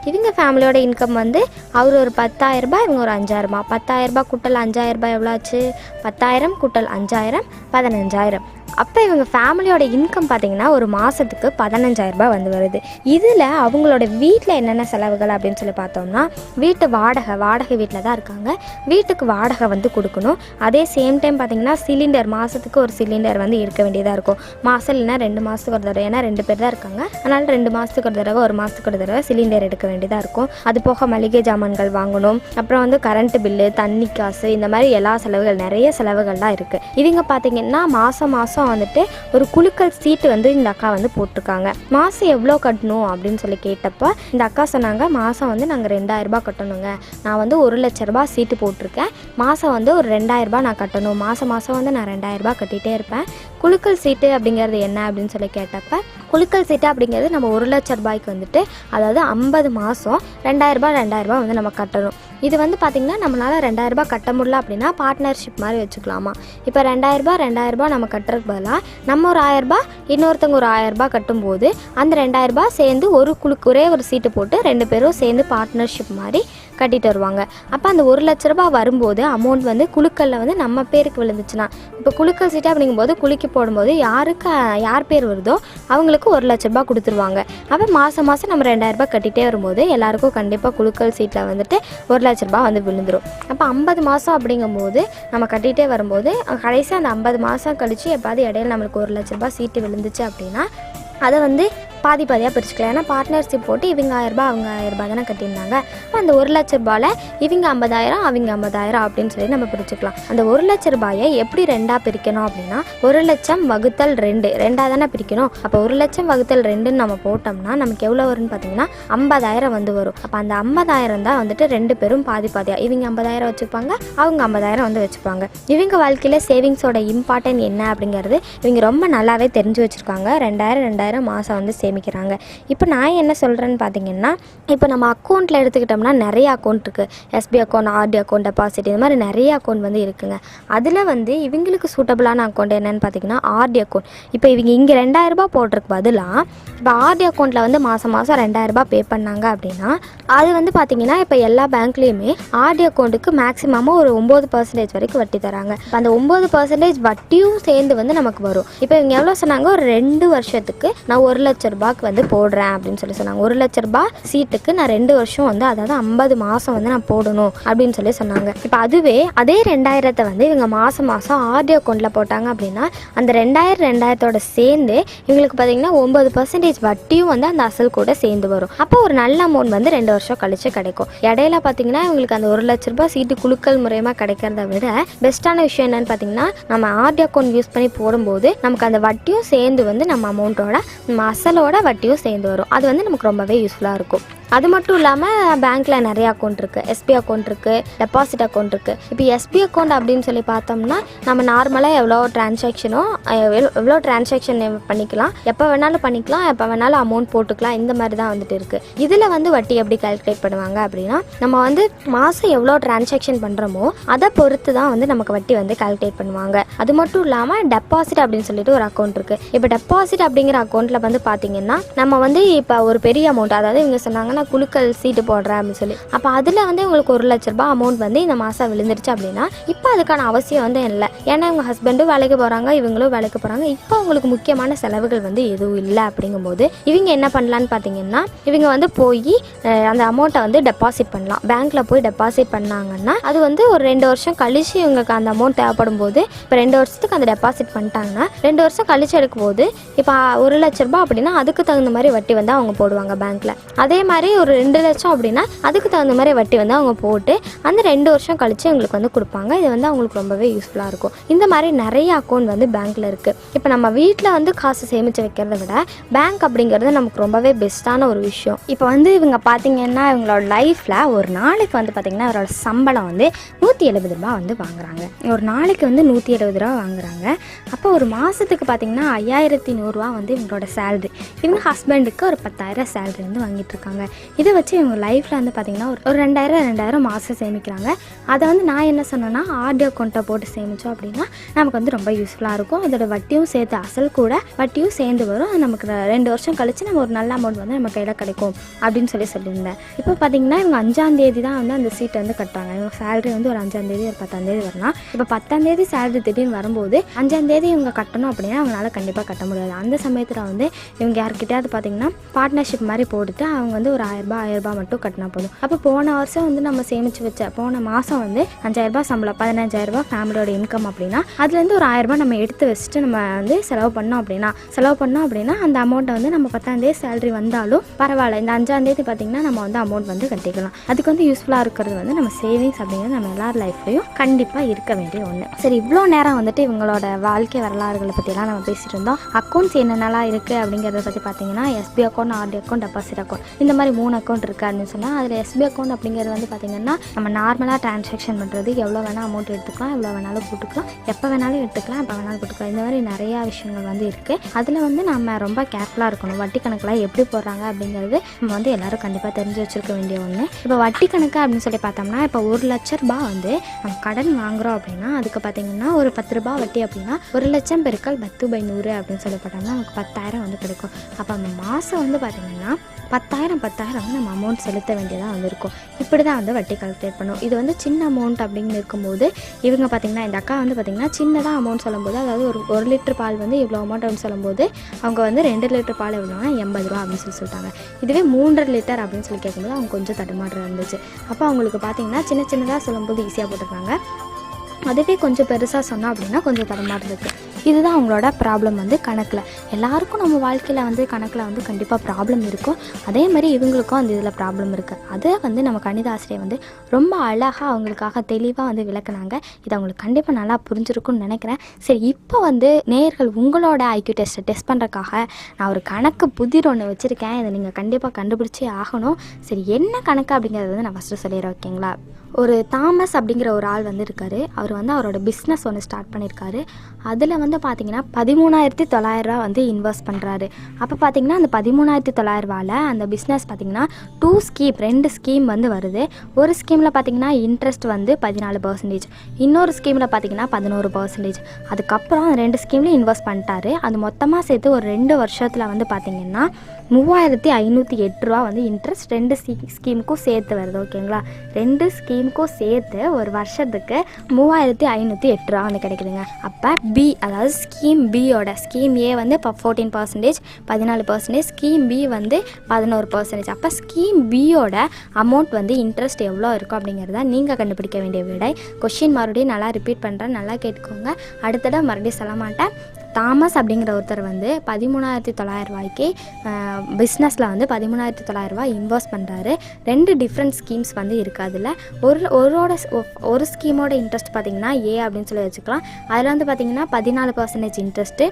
இவங்க ஃபேமிலியோட இன்கம் வந்து அவர் ஒரு 10,000 ரூபாய், இவங்க ஒரு 5000 ரூபாய். 10,000 ரூபாய் கூட்டல் 5000 ரூபாய் எவ்வளோ ஆச்சு? 10,000 கூட்டல் 5000 15,000. அப்போ இவங்க ஃபேமிலியோட இன்கம் பார்த்திங்கன்னா ஒரு மாதத்துக்கு 15,000 ரூபாய் வந்து வருது. இதில் அவங்களோட வீட்டில் என்னென்ன செலவுகள் அப்படின்னு சொல்லி பார்த்தோம்னா வீட்டு வாடகை வீட்டில் தான் இருக்காங்க. வீட்டுக்கு வாடகை வந்து கொடுக்கணும். அதே சேம் டைம் பார்த்திங்கன்னா சிலிண்டர், மாதத்துக்கு ஒரு சிலிண்டர் வந்து இருக்க வேண்டியதாக இருக்கும். மாதம் இல்லைனா 2 மாதத்துக்கு ஒரு தடவை, ஏன்னா 2 பேர் தான் இருக்காங்க. அதனால் 2 மாதத்துக்கு ஒரு தடவை, 1 மாதத்துக்கு ஒரு தடவை சிலிண்டர் எடுக்க வேண்டியதாக இருக்கும். அது போக மளிகை ஜாமான்கள் வாங்கணும். அப்புறம் வந்து கரண்ட் பில்லு, தண்ணி காசு, இந்த மாதிரி எல்லா செலவுகள், நிறைய செலவுகள்லாம் இருக்குது. இவங்க பார்த்திங்கன்னா மாதம் வந்துட்டு ஒரு குலுக்கல் சீட்டு வந்து இந்த அக்கா வந்து போட்டிருக்காங்க. மாதம் எவ்வளோ கட்டணும் அப்படின்னு சொல்லி கேட்டப்போ இந்த அக்கா சொன்னாங்க, மாதம் வந்து நாங்கள் 2000 ரூபாய் கட்டணுங்க. நான் வந்து 1,00,000 ரூபாய் சீட்டு போட்டிருக்கேன். மாதம் வந்து ஒரு 2000 ரூபாய் நான் கட்டணும். மாதம் வந்து நான் 2000 ரூபாய் கட்டிகிட்டே இருப்பேன். குலுக்கல் சீட்டு அப்படிங்கிறது என்ன அப்படின்னு சொல்லி கேட்டப்ப குலுக்கல் சீட்டு அப்படிங்கிறது நம்ம 1,00,000 ரூபாய்க்கு வந்துட்டு, அதாவது 50 மாதம் 2000 ரூபாய் வந்து நம்ம கட்டணும். இது வந்து பார்த்திங்கன்னா நம்மளால் 2000 ரூபாய் கட்ட முடியல அப்படின்னா பார்ட்னர்ஷிப் மாதிரி வச்சுக்கலாமா. இப்போ 2000 ரூபாய் நம்ம கட்டுறதுக்கு பதிலாக நம்ம ஒரு 1000 ரூபாய், இன்னொருத்தவங்க ஒரு 1000 ரூபாய் கட்டும்போது அந்த 2000 ரூபாய் சேர்ந்து ஒரே ஒரு சீட்டு போட்டு 2 பேரும் சேர்ந்து பார்ட்னர்ஷிப் மாதிரி கட்டிட்டு வருவாங்க. அப்போ அந்த 1,00,000 ரூபாய் வரும்போது அமௌண்ட் வந்து குலுக்கல்ல வந்து நம்ம பேருக்கு விழுந்துச்சுன்னா, இப்போ குலுக்கல் சீட்டு அப்படிங்கும்போது குலுக்கி போடும்போது யார் பேர் வருதோ அவங்களுக்கு 1,00,000 ரூபாய் கொடுத்துருவாங்க. அப்போ மாதம் நம்ம 2000 ரூபாய் கட்டிகிட்டே வரும்போது எல்லாருக்கும் கண்டிப்பாக குலுக்கல் சீட்டில் வந்துட்டு 1,00,000 ரூபாய் வந்து விழுந்துடும். அப்போ 50 மாதம் அப்படிங்கும்போது நம்ம கட்டிகிட்டே வரும்போது கடைசி அந்த 50 மாதம் கழித்து எப்பாவது இடையில நம்மளுக்கு 1,00,000 ரூபாய் சீட்டு விழுந்துச்சு அப்படின்னா அதை வந்து பாதியாக பிரிச்சுக்கலாம். ஏன்னா பார்ட்னர்ஷிப் போட்டு இவங்க 1000 ரூபாய் அவங்க 1000 ரூபாய் தானே கட்டியிருந்தாங்க. அப்போ அந்த 1,00,000 ரூபாயில் இவங்க 50,000 அவங்க 50,000 அப்படின்னு சொல்லி நம்ம பிரிச்சுக்கலாம். அந்த 1,00,000 ரூபாயை எப்படி 2ஆக பிரிக்கணும் அப்படின்னா 1,00,000 வகுத்தல் 2 தானே பிரிக்கணும். அப்போ 1,00,000 வகுத்தல் 2ன்னு நம்ம போட்டோம்னா நமக்கு எவ்வளோ வரும்னு பார்த்தீங்கன்னா 50,000 வந்து வரும். அப்போ அந்த 50,000 தான் வந்துட்டு 2 பேரும் பாதியாக இவங்க 50,000 வச்சுப்பாங்க, அவங்க 50,000 வந்து வச்சுப்பாங்க. இவங்க வாழ்க்கையில் சேவிங்ஸோட இம்பார்ட்டன்ட் என்ன அப்படிங்கிறது இவங்க ரொம்ப நல்லாவே தெரிஞ்சு வச்சுருக்காங்க. 2000 மாதம் வந்து சேமிக்கிறாங்க. இப்போ நான் என்ன சொல்கிறேன்னு பார்த்தீங்கன்னா, இப்போ நம்ம அக்கௌண்ட்டில் எடுத்துக்கிட்டோம்னா நிறைய அக்கௌண்ட் இருக்குது. SP account, RT account, deposit, இது மாதிரி நிறைய அக்கௌண்ட் வந்து இருக்குங்க. அதில் வந்து இவங்களுக்கு சூட்டபிளான அக்கௌண்ட் என்னென்னு பார்த்தீங்கன்னா ஆர்டி அக்கௌண்ட். இப்போ இவங்க இங்கே 2000 ரூபாய் போடுறதுக்கு பதிலாக இப்போ ஆர்டி அக்கௌண்ட்டில் வந்து மாதம் 2000 ரூபாய் பே பண்ணாங்க அப்படின்னா அது வந்து பார்த்திங்கன்னா இப்போ எல்லா பேங்க்லேயுமே ஆர்டி அக்கௌண்ட்டுக்கு மேக்ஸிமமாக ஒரு 9% வரைக்கும் வட்டி தராங்க. அந்த 9% வட்டியும் சேர்ந்து வந்து நமக்கு வரும். இப்போ இவங்க எவ்வளோ சொன்னாங்க, ஒரு 2 வருஷத்துக்கு நான் 1 லட்ச ரூபாய்க்கு வந்து போடுறேன் அப்படின்னு சொன்னாங்க. 1 லட்ச ரூபாய் சீட்டுக்கு நான் 2 வருஷம் வந்து அதாவது 50 மாதம் வந்து நான் போடணும் அப்படின்னு சொன்னாங்க. இப்போ அதுவே அதே 2000 வந்து இவங்க மாதம் ஆர்டி அக்கௌண்ட்டில் போட்டாங்க அப்படின்னா அந்த 2000 சேர்ந்து இவங்களுக்கு பார்த்தீங்கன்னா 9% வட்டியும் வந்து அந்த அசல் கூட சேர்ந்து வரும். அப்போ ஒரு நல்ல அமௌண்ட் வந்து 2 வருஷம் கழிச்சு கிடைக்கும். இடையில பார்த்தீங்கன்னா இவங்களுக்கு அந்த 1 லட்ச ரூபாய் சீட்டு குலுக்கல் முறையமாக கிடைக்கிறத விட பெஸ்ட்டான விஷயம் என்னன்னு பார்த்தீங்கன்னா, நம்ம ஆர்டி அக்கௌண்ட் யூஸ் பண்ணி போடும்போது நமக்கு அந்த வட்டியும் சேர்ந்து வந்து நம்ம அமௌண்ட்டோட நம்ம அசலோட வட்டியும் சேர்ந்து வரும். அது வந்து நமக்கு ரொம்பவே யூஸ்ஃபுல்லாக இருக்கும். அது மட்டும் இல்லாமல் பேங்க்கில் நிறைய அக்கௌண்ட் இருக்குது. எஸ்பி அக்கௌண்ட் இருக்குது, டெபாசிட் அக்கௌண்ட் இருக்குது. இப்போ எஸ்பி அக்கௌண்ட் அப்படின்னு சொல்லி பார்த்தோம்னா நம்ம நார்மலாக எவ்வளோ ட்ரான்சாக்ஷன் பண்ணிக்கலாம், எப்போ வேணாலும் பண்ணிக்கலாம், எப்போ வேணாலும் அமௌண்ட் போட்டுக்கலாம், இந்த மாதிரி தான் வந்துட்டு இருக்குது. இதில் வந்து வட்டி எப்படி கால்குலேட் பண்ணுவாங்க அப்படின்னா, நம்ம வந்து மாதம் எவ்வளோ ட்ரான்சாக்ஷன் பண்ணுறோமோ அதை பொறுத்து தான் வந்து நமக்கு வட்டி வந்து கால்குலேட் பண்ணுவாங்க. அது மட்டும் இல்லாமல் டெபாசிட் அப்படின்னு சொல்லிட்டு ஒரு அக்கௌண்ட் இருக்குது. இப்போ டெபாசிட் அப்படிங்கிற அக்கௌண்ட்டில் வந்து பார்த்தீங்கன்னா நம்ம வந்து இப்போ ஒரு பெரிய அமௌண்ட், அதாவது இவங்க சொன்னாங்கன்னா குலுக்கல் சீட்டு போடுறேன் அப்படின்னு சொல்லி, அப்போ அதில் வந்து உங்களுக்கு 1 லட்ச ரூபாய் அமௌண்ட் வந்து இந்த மாதம் விழுந்துருச்சு அப்படின்னா இப்போ அதுக்கான அவசியம் வந்து இல்லை. ஏன்னா இவங்க ஹஸ்பண்டும் வேலைக்கு போகிறாங்க, இவங்களும் வேலைக்கு போகிறாங்க. இப்போ அவங்களுக்கு முக்கியமான செலவுகள் வந்து எதுவும் இல்லை. அப்படிங்கும்போது இவங்க என்ன பண்ணலான்னு பார்த்தீங்கன்னா, இவங்க வந்து போய் அந்த அமௌண்ட்டை வந்து டெபாசிட் பண்ணலாம். பேங்க்கில் போய் டெபாசிட் பண்ணாங்கன்னா அது வந்து ஒரு 2 வருஷம் கழிச்சு இவங்களுக்கு அந்த அமௌண்ட் தேவைப்படும் போது, இப்போ 2 வருஷத்துக்கு அந்த டெபாசிட் பண்ணிட்டாங்கன்னா 2 வருஷம் கழிச்சு எடுக்கும்போது இப்போ 1 லட்ச ரூபாய் அப்படின்னா அதுக்கு தகுந்த மாதிரி வட்டி வந்து அவங்க போடுவாங்க பேங்க்கில். அதே மாதிரி ஒரு 2 லட்சம் அப்படின்னா அதுக்கு தகுந்த மாதிரி வட்டி வந்து அவங்க போட்டு அந்த 2 வருஷம் கழிச்சு எங்களுக்கு வந்து கொடுப்பாங்க. இது வந்து அவங்களுக்கு ரொம்பவே யூஸ்ஃபுல்லாக இருக்கும். இந்த மாதிரி நிறைய அக்கௌண்ட் வந்து பேங்க்கில் இருக்குது. இப்போ நம்ம வீட்டில் வந்து காசு சேமித்து வைக்கிறத விட பேங்க் அப்படிங்கிறது நமக்கு ரொம்பவே பெஸ்ட்டான ஒரு விஷயம். இப்போ வந்து இவங்க பார்த்தீங்கன்னா இவங்களோட லைஃப்பில் ஒரு நாளைக்கு வந்து பார்த்திங்கன்னா அவரோட சம்பளம் வந்து 170 ரூபா வந்து வாங்குறாங்க. ஒரு நாளைக்கு வந்து 170 ரூபா வாங்குறாங்க. அப்போ ஒரு மாதத்துக்கு பார்த்திங்கன்னா 5100 ரூபா வந்து இவங்களோட சேலரி. இவங்க ஹஸ்பண்டுக்கு ஒரு 10,000 சேலரி வந்து வாங்கிட்டு இருக்காங்க. இதை வச்சு இவங்க லைஃப்பில் வந்து பார்த்திங்கன்னா ஒரு 2000 மாதம் சேமிக்கிறாங்க. அதை வந்து நான் என்ன சொன்னேன்னா ஆர்டி அக்கௌண்ட்டை போட்டு சேமித்தோம் அப்படின்னா நமக்கு வந்து ரொம்ப யூஸ்ஃபுல்லாக இருக்கும். இதோட வட்டியும் சேர்த்து அசல் கூட வட்டியும் சேர்ந்து வரும். நமக்கு 2 வருஷம் கழிச்சு நம்ம ஒரு நல்ல அமௌண்ட் வந்து நம்ம கையில் கிடைக்கும் அப்படின்னு சொல்லியிருந்தேன். இப்போ பார்த்திங்கன்னா இவங்க 5ஆம் தேதி தான் வந்து அந்த சீட்டை வந்து கட்டுறாங்க. இவங்க சேலரி வந்து ஒரு 5ஆம் தேதி ஒரு 10ஆம் தேதி வரலாம். இப்போ 10ஆம் தேதி சேலரி திடீர்னு வரும்போது 5ஆம் தேதி இவங்க கட்டணும் அப்படின்னா அவங்களால கண்டிப்பாக கட்ட முடியாது. அந்த சமயத்தில் வந்து இவங்க யார்கிட்டயாவது பார்த்திங்கன்னா பார்ட்னர்ஷிப் மாதிரி போட்டுட்டு அவங்க வந்து ஒரு 1000 ரூபாய் மட்டும் கட்டினா போதும். அப்போ போன வருஷம் வந்து நம்ம சேமித்து வச்ச போன மாதம் வந்து 5000 ரூபாய் சம்பளம், 15000 ரூபாய் ஃபேமிலியோட இன்கம் அப்படின்னா அதுலேருந்து ஒரு 1000 ரூபாய் நம்ம எடுத்து வச்சுட்டு நம்ம வந்து செலவு பண்ணோம் அப்படின்னா அந்த அமௌண்ட்டை வந்து நம்ம 10ஆம் தேதி சேலரி வந்தாலும் பரவாயில்ல, இந்த 5ஆம் தேதி பார்த்திங்கன்னா நம்ம வந்து அமௌண்ட் வந்து கட்டிக்கலாம். அதுக்கு வந்து யூஸ்ஃபுல்லாக இருக்கிறது வந்து நம்ம சேவிங்ஸ் அப்படிங்கிறது நம்ம எல்லார் லைஃப்லையும் கண்டிப்பாக இருக்க வேண்டிய ஒன்று. சரி, இவ்வளோ நேரம் வந்துட்டு இவங்களோட வாழ்க்கை வரலாறுகளை பற்றியெல்லாம் நம்ம பேசிகிட்டு இருந்தோம். அக்கௌண்ட்ஸ் என்னென்னலாம் இருக்குது அப்படிங்கிறத பற்றி பார்த்தீங்கன்னா SP account, RT account, deposit account, இந்த மாதிரி 3 அக்கௌண்ட் இருக்குது அப்படின்னு சொன்னால் அதில் எஸ்பி அக்கௌண்ட் அப்படிங்கிறது வந்து பார்த்திங்கன்னா நம்ம நார்மலாக ட்ரான்சாக்ஷன் பண்ணுறது, எவ்வளோ வேணால் அமௌண்ட் எடுத்துக்கலாம், எவ்வளோ வேணாலும் போட்டுக்கலாம், எப்போ வேணாலும் எடுத்துக்கலாம், எப்போ வேணாலும் போட்டுக்கலாம். இந்த மாதிரி நிறையா விஷயங்கள் வந்து இருக்குது. அதில் வந்து நம்ம ரொம்ப கேர்ஃபுல்லாக இருக்கணும். வட்டி கணக்கெலாம் எப்படி போடுறாங்க அப்படிங்கிறது நம்ம வந்து எல்லோரும் கண்டிப்பாக தெரிஞ்சு வச்சுருக்க வேண்டிய ஒன்று. இப்போ வட்டி கணக்கு அப்படின்னு சொல்லி பார்த்தோம்னா இப்போ 1 லட்ச ரூபாய் வந்து நம்ம கடன் வாங்குகிறோம் அப்படின்னா அதுக்கு பார்த்திங்கன்னா ஒரு 10 ரூபாய் வட்டி அப்படின்னா 1 லட்சம் பெருக்கல் 10/100 அப்படின்னு சொல்லி பார்த்தோம்னா நமக்கு 10,000 வந்து கிடைக்கும். அப்போ அந்த மாதம் வந்து பார்த்திங்கன்னா 10,000 வந்து நம்ம அமௌண்ட் செலுத்த வேண்டியதாக வந்து இருக்கும். இப்படி தான் வந்து வட்டி கால்குலேட் பண்ணும். இது வந்து சின்ன அமௌண்ட் அப்படின்னு இருக்கும்போது இவங்க பார்த்திங்கன்னா இந்த அக்கா வந்து பார்த்திங்கன்னா சின்னதாக அமௌண்ட் சொல்லும்போது, அதாவது ஒரு லிட்டர் பால் வந்து இவ்வளோ அமௌண்ட் அப்படின்னு சொல்லும்போது அவங்க வந்து 2 லிட்டர் பால் எவ்வளோனா 80 ரூபா அப்படின்னு சொல்லிட்டாங்க. இதுவே 3 லிட்டர் அப்படின்னு சொல்லி கேட்கும்போது அவங்க கொஞ்சம் தடுமாற்றம் இருந்துச்சு. அப்போ அவங்களுக்கு பார்த்திங்கன்னா சின்னதாக சொல்லும்போது ஈஸியாக போட்டுருக்காங்க. அதுவே கொஞ்சம் பெருசாக சொன்னோம் அப்படின்னா கொஞ்சம் தடுமாற்றம் இருக்குது. இதுதான் அவங்களோட ப்ராப்ளம் வந்து கணக்கில். எல்லாருக்கும் நம்ம வாழ்க்கையில் வந்து கணக்கில் வந்து கண்டிப்பாக ப்ராப்ளம் இருக்கும். அதே மாதிரி இவங்களுக்கும் அந்த இதில் ப்ராப்ளம் இருக்குது. அதை வந்து நம்ம கணித ஆசிரியர் வந்து ரொம்ப அழகாக அவங்களுக்காக தெளிவாக வந்து விளக்குனாங்க. இது அவங்களுக்கு கண்டிப்பாக நல்லா புரிஞ்சிருக்கும்னு நினைக்கிறேன். சரி, இப்போ வந்து நேயர்கள் உங்களோட ஐக்யூ டெஸ்ட் பண்ணுறதுக்காக நான் ஒரு கணக்கு புதிர் ஒன்று வச்சுருக்கேன். இதை நீங்கள் கண்டிப்பாக கண்டுபிடிச்சே ஆகணும். சரி, என்ன கணக்கு அப்படிங்கிறது வந்து நான் ஃபஸ்ட்டு சொல்லிடுறேன், ஓகேங்களா? ஒரு தாமஸ் அப்படிங்கிற ஒரு ஆள் வந்து இருக்கார். அவர் வந்து அவரோட பிஸ்னஸ் ஒன்று ஸ்டார்ட் பண்ணியிருக்காரு. அதில் வந்து வந்து பார்த்திங்கன்னா 13,900 வந்து இன்வெஸ்ட் பண்ணுறாரு. அப்போ பார்த்திங்கன்னா அந்த 13,900 அந்த பிஸ்னஸ் பார்த்திங்கன்னா 2 ஸ்கீம் வந்து வருது. ஒரு ஸ்கீமில் பார்த்திங்கன்னா இன்ட்ரெஸ்ட் வந்து 14%, இன்னொரு ஸ்கீமில் பார்த்திங்கன்னா 11%. அதுக்கப்புறம் 2 ஸ்கீம்லேயும் இன்வெஸ்ட் பண்ணிட்டாரு. அது மொத்தமாக சேர்த்து ஒரு 2 வருஷத்தில் வந்து பார்த்திங்கன்னா 3,508 வந்து இன்ட்ரெஸ்ட் 2 ஸ்கீமுக்கும் சேர்த்து வருது. ஓகேங்களா, 2 ஸ்கீமுக்கும் சேர்த்து ஒரு வருஷத்துக்கு 3,508 வந்து கிடைக்குதுங்க. அப்போ பி, அதாவது ஸ்கீம் பியோட, ஸ்கீம் ஏ வந்து இப்போ 14%, 14%, ஸ்கீம் பி வந்து 11%. அப்போ ஸ்கீம் பியோட அமௌண்ட் வந்து இன்ட்ரெஸ்ட் எவ்வளோ இருக்கும் அப்படிங்கிறத நீங்கள் கண்டுபிடிக்க வேண்டிய விடை. கொஷின் மறுபடியும் நல்லா ரிப்பீட் பண்ணுறேன், நல்லா கேட்டுக்கோங்க. அடுத்தட மறுபடியும் சொல்ல மாட்டேன். தாமஸ் அப்படிங்கிற ஒருத்தர் வந்து 13,900 பிஸ்னஸில் வந்து 13,900 இன்வெஸ்ட் பண்ணுறாரு. 2 டிஃப்ரெண்ட் ஸ்கீம்ஸ் வந்து இருக்குது. அதில் ஒரு ஸ்கீமோட இன்ட்ரெஸ்ட் பார்த்திங்கன்னா ஏ அப்படின்னு சொல்லி வச்சுக்கலாம். அதில் வந்து பார்த்திங்கன்னா 14% இன்ட்ரெஸ்ட்டு.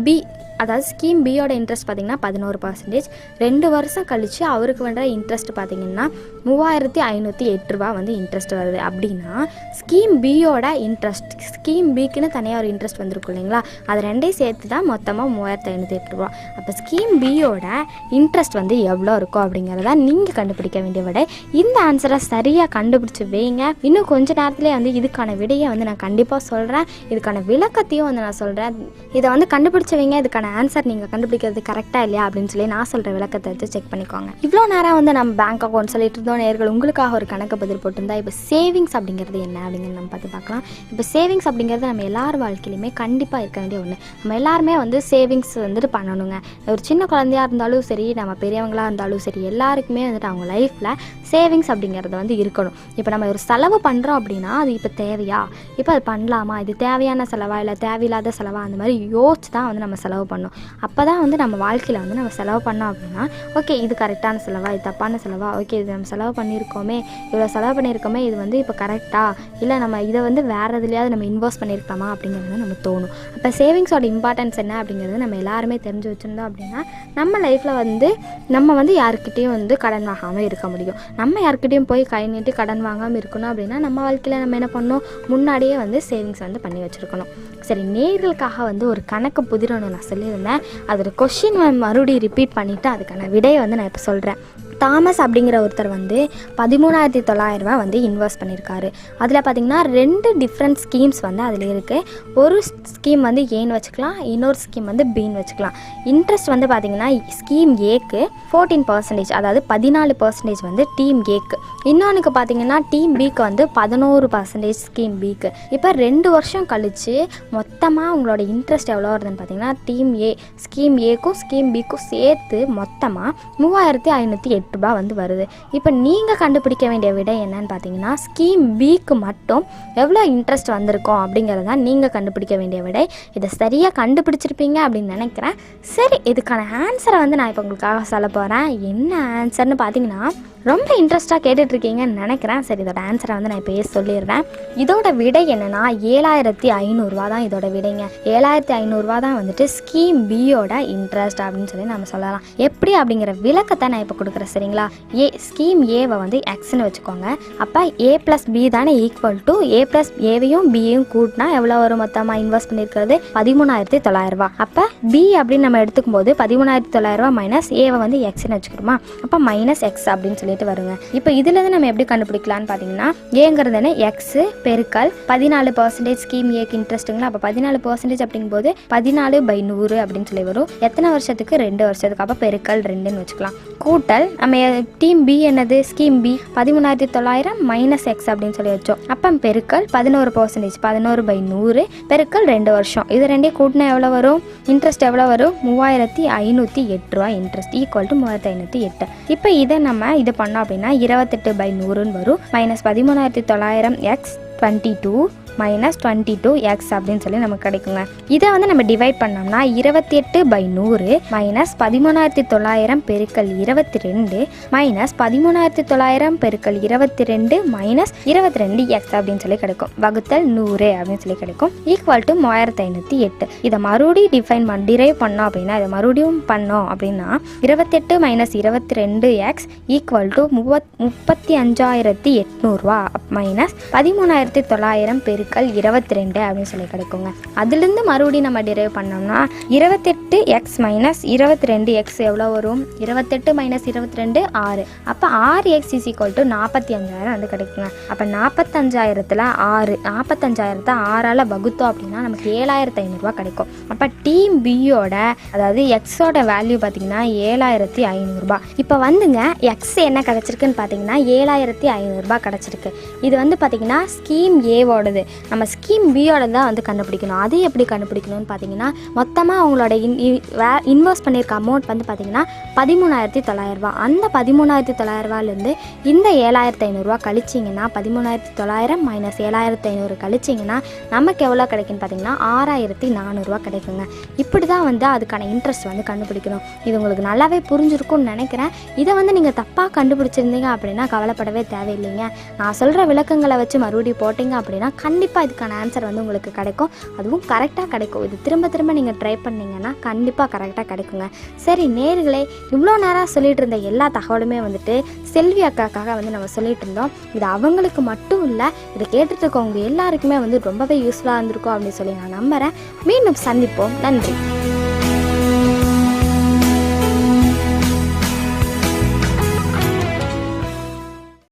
பி, அதாவது ஸ்கீம் பியோட இன்ட்ரெஸ்ட் பார்த்திங்கன்னா 11%. 2 வருஷம் கழித்து அவருக்கு வர இன்ட்ரெஸ்ட் பார்த்திங்கன்னா 3,508 வந்து இன்ட்ரெஸ்ட் வருது. அப்படின்னா ஸ்கீம் பியோட இன்ட்ரெஸ்ட், ஸ்கீம் பிக்குன்னு தனியாக ஒரு இன்ட்ரெஸ்ட் வந்துருக்கும் இல்லைங்களா, அது 2 சேர்த்து தான் மொத்தமாக 3,508. அப்போ ஸ்கீம் பியோட இன்ட்ரெஸ்ட் வந்து எவ்வளோ இருக்கும் அப்படிங்கிறத நீங்கள் கண்டுபிடிக்க வேண்டிய விடை. இந்த ஆன்சரை சரியாக கண்டுபிடிச்சி வைங்க. இன்னும் கொஞ்ச நேரத்துலேயே வந்து இதுக்கான விடையை வந்து நான் கண்டிப்பாக சொல்கிறேன், இதுக்கான விளக்கத்தையும் வந்து நான் சொல்கிறேன். இதை வந்து கண்டுபிடிச்சி வைங்க. இதுக்கான ஆன்சர் நீங்கள் கண்டுபிடிக்கிறது கரெக்டாக இல்லையா அப்படின்னு சொல்லி நான் சொல்கிற விளக்கத்தை வச்சு செக் பண்ணிக்கோங்க. இவ்வளோ நேரம் வந்து நம்ம பேங்க் அக்கௌண்ட் சொல்லிட்டு இருந்தோம். நேர்கள் உங்களுக்காக ஒரு கணக்கு பதில் போட்டிருந்தா இப்போ சேவிங்ஸ் அப்படிங்கிறது என்ன அப்படிங்கிறது நம்ம பார்த்து பார்க்கலாம். இப்போ சேவிங்ஸ் அப்படிங்கிறது நம்ம எல்லார் வாழ்க்கையிலுமே கண்டிப்பாக இருக்க வேண்டிய ஒன்று. நம்ம எல்லாருமே வந்து சேவிங்ஸ் வந்துட்டு பண்ணணுங்க. ஒரு சின்ன குழந்தையாக இருந்தாலும் சரி, நம்ம பெரியவங்களாக இருந்தாலும் சரி, எல்லாருக்குமே வந்துட்டு அவங்க லைஃப்பில் சேவிங்ஸ் அப்படிங்கிறது வந்து இருக்கணும். இப்போ நம்ம ஒரு செலவு பண்ணுறோம் அப்படின்னா அது இப்போ தேவையா, இப்போ அது பண்ணலாமா, இது தேவையான செலவா இல்லை தேவையில்லாத செலவா, அந்த மாதிரி யோசிச்சு தான் வந்து நம்ம செலவு பண்ணணும். அப்போ தான் வந்து நம்ம வாழ்க்கையில் வந்து நம்ம செலவு பண்ணோம் அப்படின்னா ஓகே இது கரெக்டான செலவா, இது தப்பான செலவா, ஓகே இது நம்ம செலவு பண்ணியிருக்கோமே, இவ்வளோ செலவு பண்ணியிருக்கோமே, இது வந்து இப்போ கரெக்டாக இல்லை, நம்ம இதை வந்து வேறு எதுலையாவது நம்ம இன்வெஸ்ட் பண்ணியிருக்கலாமா அப்படிங்கிறது நம்ம தோணும். அப்போ சேவிங்ஸோட இம்பார்ட்டன்ஸ் என்ன அப்படிங்கிறது நம்ம எல்லாருமே தெரிஞ்சு வச்சுருந்தோம் அப்படின்னா நம்ம லைஃப்பில் வந்து நம்ம வந்து யாருக்கிட்டேயும் வந்து கடன் வாங்காமல் இருக்க முடியும். நம்ம யாருக்கிட்டையும் போய் கை நீட்டி கடன் வாங்காமல் இருக்கணும் அப்படின்னா நம்ம வாழ்க்கையில் நம்ம என்ன பண்ணணும், முன்னாடியே வந்து சேவிங்ஸ் வந்து பண்ணி வச்சுருக்கணும். சரி, நேர்களுக்காக வந்து ஒரு கணக்கு புதிரன்னு நான் சொல்லியிருந்தேன். அதோட கொஷின் மறுபடியும் ரிப்பீட் பண்ணிவிட்டு அதுக்கான விடையை வந்து நான் இப்போ சொல்கிறேன். தாமஸ் அப்படிங்கிற ஒருத்தர் வந்து 13,900 வந்து இன்வெஸ்ட் பண்ணியிருக்காரு. அதில் பார்த்திங்கன்னா 2 டிஃப்ரெண்ட் ஸ்கீம்ஸ் வந்து அதில் இருக்குது. ஒரு ஸ்கீம் வந்து ஏன்னு வச்சுக்கலாம், இன்னொரு ஸ்கீம் வந்து பின்னு வச்சுக்கலாம். இன்ட்ரெஸ்ட் வந்து பார்த்திங்கன்னா ஸ்கீம் ஏக்கு 14%, அதாவது 14% வந்து டீம் ஏக்கு. இன்னொன்றுக்கு பார்த்திங்கன்னா டீம் பிக்கு வந்து 11% ஸ்கீம் பிக்கு. இப்போ 2 வருஷம் கழித்து மொத்தமாக உங்களோட இன்ட்ரெஸ்ட் எவ்வளோ வருதுன்னு பார்த்திங்கன்னா டீம் ஏ, ஸ்கீம் ஏக்கும் ஸ்கீம் பிக்கும் சேர்த்து மொத்தமாக 3,508 வந்து வருது. இப்போ நீங்கள் கண்டுபிடிக்க வேண்டிய விடை என்னன்னு பார்த்தீங்கன்னா ஸ்கீம் பிக்கு மட்டும் எவ்வளோ இன்ட்ரெஸ்ட் வந்திருக்கும் அப்படிங்கிறத நீங்கள் கண்டுபிடிக்க வேண்டிய விடை. இதை சரியாக கண்டுபிடிச்சிருப்பீங்க அப்படின்னு நினைக்கிறேன். சரி, இதுக்கான ஆன்சரை வந்து நான் இப்போ உங்களுக்காக சொல்ல போகிறேன். என்ன ஆன்சர்னு பார்த்தீங்கன்னா ரொம்ப இன்ட்ரெஸ்ட்டாக கேட்டுட்ருக்கீங்கன்னு நினைக்கிறேன். சரி, இதோட ஆன்சரை வந்து நான் இப்போயே சொல்லிடுறேன். இதோட விடை என்னென்னா 7,500 தான் இதோட விடைங்க. 7,500 தான் வந்துட்டு ஸ்கீம் பியோட இன்ட்ரெஸ்ட் அப்படின்னு சொல்லி நம்ம சொல்லலாம். எப்படி அப்படிங்கிற விளக்கத்தை நான் இப்போ கொடுக்குறேன். சரிங்களா, ஸ்கீம் ஏவை வந்து எக்ஸ்ன்னு வச்சுக்கோங்க. அப்போ A + B தானே ஈக்குவல் டு A + ஏவையும் பியையும் கூட்டினா எவ்வளோ வரும், மொத்தமாக இன்வெஸ்ட் பண்ணியிருக்கிறது 13,900. அப்போ பி அப்படின்னு நம்ம எடுத்துக்கும் போது 13,900 மைனஸ் ஏவை வந்து எக்ஸ்ன்னு வச்சுக்கிறோமா, அப்போ மைனஸ் எக்ஸ் அப்படின்னு சொல்லிட்டு வருங்க. இப்போ இதுலேருந்து நம்ம எப்படி கண்டுபிடிக்கலான்னு பார்த்தீங்கன்னா ஏங்கிறது என்ன, எக்ஸ் பெருக்கல் 14% ஸ்கீம் ஏக்கு இன்ட்ரெஸ்ட்டுங்களா. அப்போ 14% அப்படிங்கும்போது 14/100 அப்படின்னு சொல்லி வரும். எத்தனை வருஷத்துக்கு, 2 வருஷத்துக்கு. அப்போ பெருக்கல் 2ன்னு வச்சுக்கலாம். கூட்டல் நம்ம டீம் பி என்னது, ஸ்கீம் பி 13,900 மைனஸ் எக்ஸ் அப்படின்னு சொல்லி வச்சோம். அப்போ பெருக்கல் 11%, 11/100 பெருக்கல் 2 வருஷம். இது 2 கூட்டினா எவ்வளோ வரும், இன்ட்ரெஸ்ட் எவ்வளோ வரும், 3,508 இன்ட்ரெஸ்ட் ஈக்குவல் டு 3,508. இப்போ இதை நம்ம இது பண்ணோம் அப்படின்னா 28/100 வரும். மைனஸ் 13,900 எக்ஸ் 22 மைனஸ் 22x அப்படின்னு சொல்லி நமக்கு கிடைக்குங்க. இதை வந்து நம்ம டிவைட் பண்ணோம்னா 28/100 மைனஸ் 13,900 பெருக்கல் 22 மைனஸ் 13,900 பெருக்கல் 22 மைனஸ் 22x அப்படின்னு சொல்லி கிடைக்கும். வகுத்தல் 100 அப்படின்னு சொல்லி கிடைக்கும். Equal to 3,508. இதை மறுபடியும் டிரைவ் பண்ணோம் அப்படின்னா, இதை மறுபடியும் பண்ணோம் அப்படின்னா 28 minus 22x equal to 35,800 minus 13,900 பெருக்கல் 22 அப்படின்னு சொல்லி கிடைக்குங்க. அதுலேருந்து மறுபடியும் நம்ம டிரைவ் பண்ணோம்னா 28x மைனஸ் 22x எவ்வளோ வரும்? 28 மைனஸ் 22 6. அப்போ 6x = 45,000 வந்து கிடைக்குங்க. அப்போ 45,000ல் 45,000 6ஆல் வகுத்தோம் அப்படின்னா நமக்கு 7,500 கிடைக்கும். அப்போ டீம் பியோட அதாவது எக்ஸோட வேல்யூ பார்த்திங்கன்னா 7,500. இப்போ வந்துங்க எக்ஸ் என்ன கிடச்சிருக்குன்னு பார்த்தீங்கன்னா 7,500 கிடச்சிருக்கு. இது வந்து பார்த்திங்கன்னா ஸ்கீம் ஏவோடது. நம்ம ஸ்கீம் பியோட தான் வந்து கண்டுபிடிக்கணும். அது எப்படி கண்டுபிடிக்கணும்னு பார்த்தீங்கன்னா மொத்தமாக அவங்களோட இன்வெஸ்ட் பண்ணியிருக்க அமௌண்ட் வந்து பார்த்திங்கன்னா 13,900. அந்த 13,900லேருந்து இந்த 7,500 கழிச்சிங்கன்னா 13,900 மைனஸ் 7,500 கழிச்சிங்கன்னா நமக்கு எவ்வளோ கிடைக்குன்னு பார்த்தீங்கன்னா 6,400 கிடைக்குங்க. இப்படி தான் வந்து அதுக்கான இன்ட்ரெஸ்ட் வந்து கண்டுபிடிக்கணும். இது உங்களுக்கு நல்லாவே புரிஞ்சிருக்கும்னு நினைக்கிறேன். இதை வந்து நீங்கள் தப்பாக கண்டுபிடிச்சிருந்தீங்க அப்படின்னா கவலைப்படவே தேவையில்லைங்க. நான் சொல்கிற விளக்கங்களை வச்சு மறுபடியும் போட்டிங்க அப்படின்னா கண்டிப்பாக இதுக்கான ஆன்சர் வந்து உங்களுக்கு கிடைக்கும். அதுவும் கரெக்டாக கிடைக்கும். இது திரும்ப திரும்ப நீங்கள் ட்ரை பண்ணிங்கன்னா கண்டிப்பாக கரெக்டாக கிடைக்குங்க. சரி நேயர்களே, இவ்வளோ நேரம் சொல்லிட்டு இருந்த எல்லா தகவலுமே வந்துட்டு செல்வி அக்காக்காக வந்து நம்ம சொல்லிட்டு இருந்தோம். இது அவங்களுக்கு மட்டும் இல்லை, இதை கேட்டுட்டு இருக்கவங்க எல்லாருக்குமே வந்து ரொம்பவே யூஸ்ஃபுல்லாக இருந்திருக்கும் அப்படின்னு சொல்லி நான் நம்புகிறேன். மீண்டும் சந்திப்போம். நன்றி.